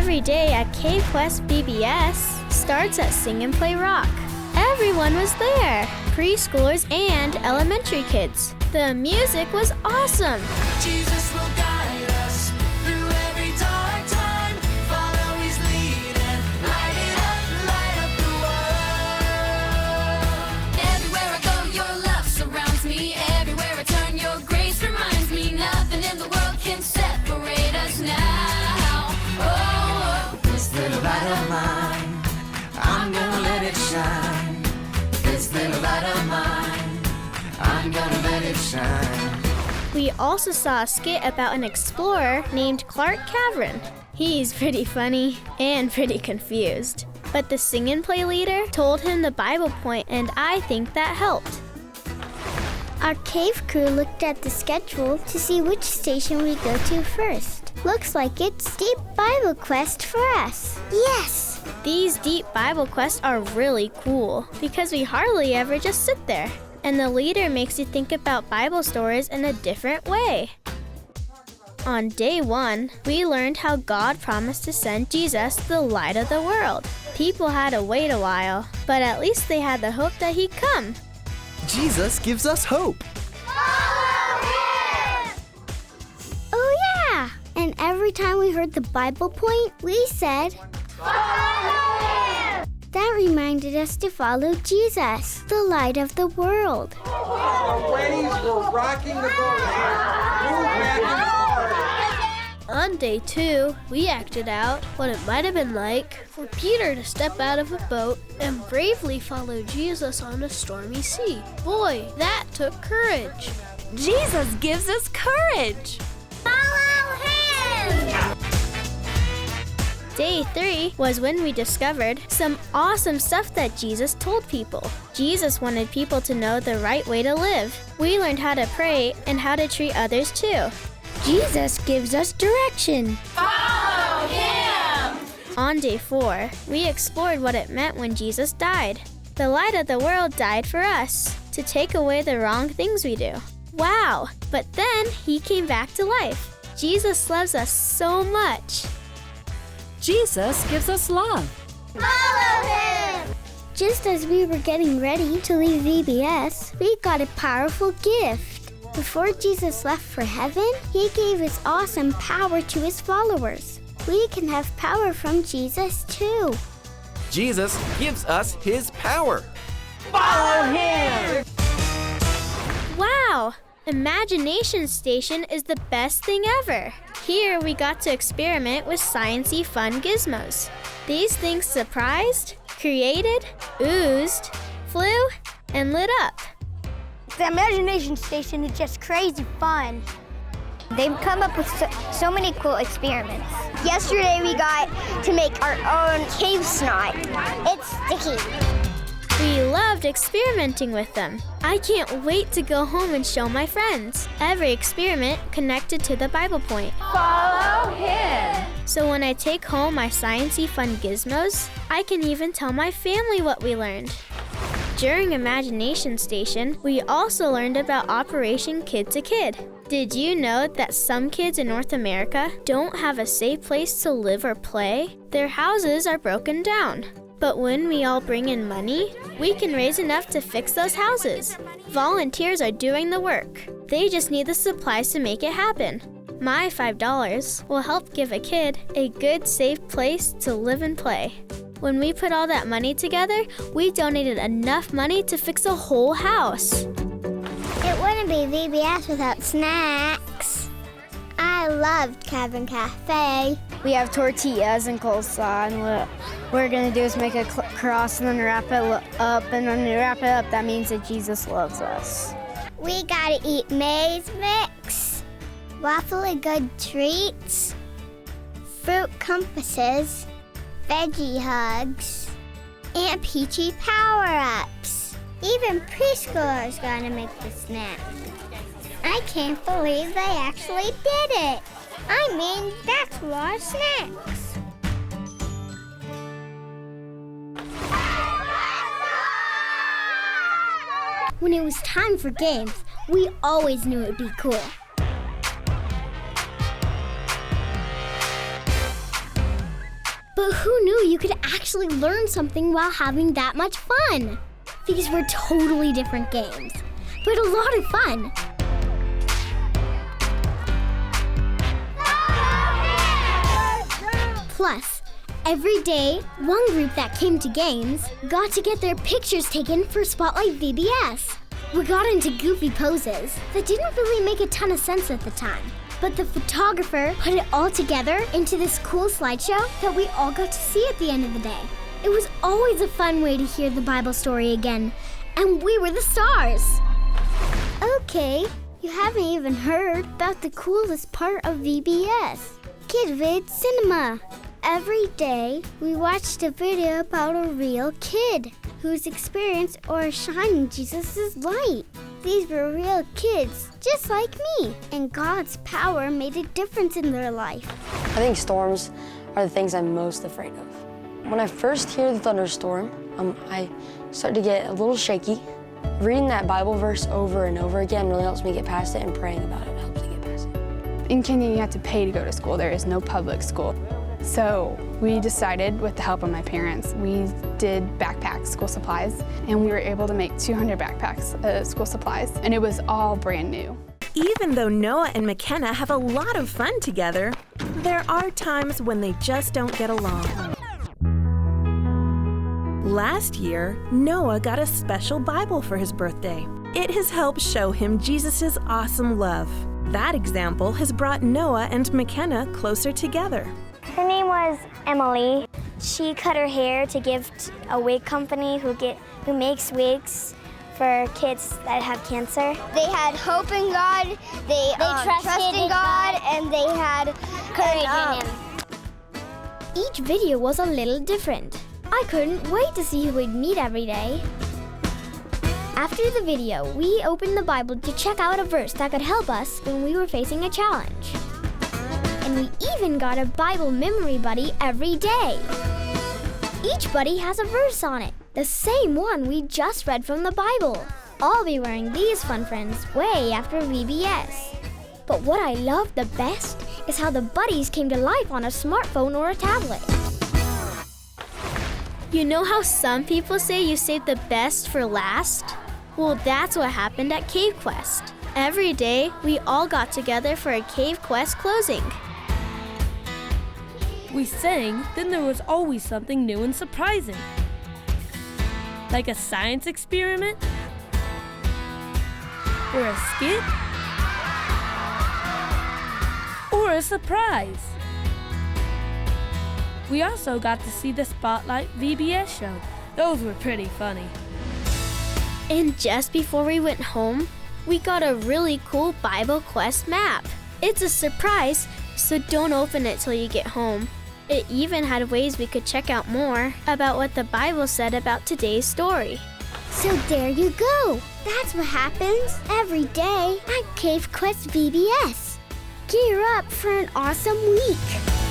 Every day at VBS starts at Sing and Play Rock. Everyone was there, preschoolers and elementary kids. The music was awesome. Jesus will guide us through every dark time. Follow his lead and light up the world. Everywhere I go, your love surrounds me. Everywhere I turn, your grace reminds me. Nothing in the world can separate us now. Oh, this little light of mine, I'm gonna let it shine. This little light of mine, I'm gonna let it shine. We also saw a skit about an explorer named CAVERN. He's pretty funny and pretty confused. But the Sing and Play leader told him the Bible point, and I think that helped. Our cave crew looked at the schedule to see which station we go to first. Looks like it's Deep Bible Quest for us. Yes! These deep Bible quests are really cool because we hardly ever just sit there. And the leader makes you think about Bible stories in a different way. On day 1, we learned how God promised to send Jesus, the light of the world. People had to wait a while, but at least they had the hope that he'd come. Jesus gives us hope. Follow him! Oh yeah! And every time we heard the Bible point, we said, follow him! That reminded us to follow Jesus, the light of the world. Our waves were rocking the boat here. Move back and forth. On day 2, we acted out what it might have been like for Peter to step out of a boat and bravely follow Jesus on a stormy sea. Boy, that took courage. Jesus gives us courage. Follow him! Day 3 was when we discovered some awesome stuff that Jesus told people. Jesus wanted people to know the right way to live. We learned how to pray and how to treat others too. Jesus gives us direction. Follow him! On day 4, we explored what it meant when Jesus died. The light of the world died for us, to take away the wrong things we do. Wow! But then he came back to life. Jesus loves us so much. Jesus gives us love. Follow him! Just as we were getting ready to leave VBS, we got a powerful gift. Before Jesus left for heaven, he gave his awesome power to his followers. We can have power from Jesus too. Jesus gives us his power. Follow him! Wow! Imagination Station is the best thing ever. Here we got to experiment with sciencey fun gizmos. These things surprised, created, oozed, flew, and lit up. The Imagination Station is just crazy fun. They've come up with so many cool experiments. Yesterday we got to make our own cave snot. It's sticky. We loved experimenting with them. I can't wait to go home and show my friends. Every experiment connected to the Bible point. Follow him! So when I take home my sciencey fun gizmos, I can even tell my family what we learned. During Imagination Station, we also learned about Operation Kid to Kid. Did you know that some kids in North America don't have a safe place to live or play? Their houses are broken down. But when we all bring in money, we can raise enough to fix those houses. Volunteers are doing the work. They just need the supplies to make it happen. My $5 will help give a kid a good, safe place to live and play. When we put all that money together, we donated enough money to fix a whole house. It wouldn't be VBS without snacks. I loved CAVERN Cafe. We have tortillas and coleslaw, and what we're going to do is make a cross and then wrap it up. And when we wrap it up, that means that Jesus loves us. We gotta eat maize mix, waffly good treats, fruit compasses, veggie hugs, and peachy power-ups. Even preschoolers gotta make the snack. I can't believe they actually did it. I mean, that's a lot of snacks. When it was time for games, we always knew it would be cool. But who knew you could actually learn something while having that much fun? These were totally different games, but a lot of fun. Plus, every day, one group that came to games got to get their pictures taken for Spotlight VBS. We got into goofy poses that didn't really make a ton of sense at the time, but the photographer put it all together into this cool slideshow that we all got to see at the end of the day. It was always a fun way to hear the Bible story again, and we were the stars. Okay, you haven't even heard about the coolest part of VBS, KIDVID Cinema. Every day, we watched a video about a real kid whose experience or shining Jesus' light. These were real kids, just like me, and God's power made a difference in their life. I think storms are the things I'm most afraid of. When I first hear the thunderstorm, I start to get a little shaky. Reading that Bible verse over and over again really helps me get past it, and praying about it helps me get past it. In Kenya, you have to pay to go to school. There is no public school. So we decided, with the help of my parents, we did backpack school supplies, and we were able to make 200 backpacks of school supplies, and it was all brand new. Even though Noah and McKenna have a lot of fun together, there are times when they just don't get along. Last year, Noah got a special Bible for his birthday. It has helped show him Jesus' awesome love. That example has brought Noah and McKenna closer together. Her name was Emily. She cut her hair to give to a wig company who makes wigs for kids that have cancer. They had hope in God, they trusted in God, and they had courage in Him. Each video was a little different. I couldn't wait to see who we'd meet every day. After the video, we opened the Bible to check out a verse that could help us when we were facing a challenge. And we even got a Bible memory buddy every day. Each buddy has a verse on it, the same one we just read from the Bible. I'll be wearing these fun friends way after VBS. But what I loved the best is how the buddies came to life on a smartphone or a tablet. You know how some people say you save the best for last? Well, that's what happened at Cave Quest. Every day, we all got together for a Cave Quest closing. We sang, then there was always something new and surprising. Like a science experiment, or a skit, or a surprise. We also got to see the Spotlight VBS show. Those were pretty funny. And just before we went home, we got a really cool Bible Quest map. It's a surprise, so don't open it till you get home. It even had ways we could check out more about what the Bible said about today's story. So there you go. That's what happens every day at Cave Quest VBS. Gear up for an awesome week.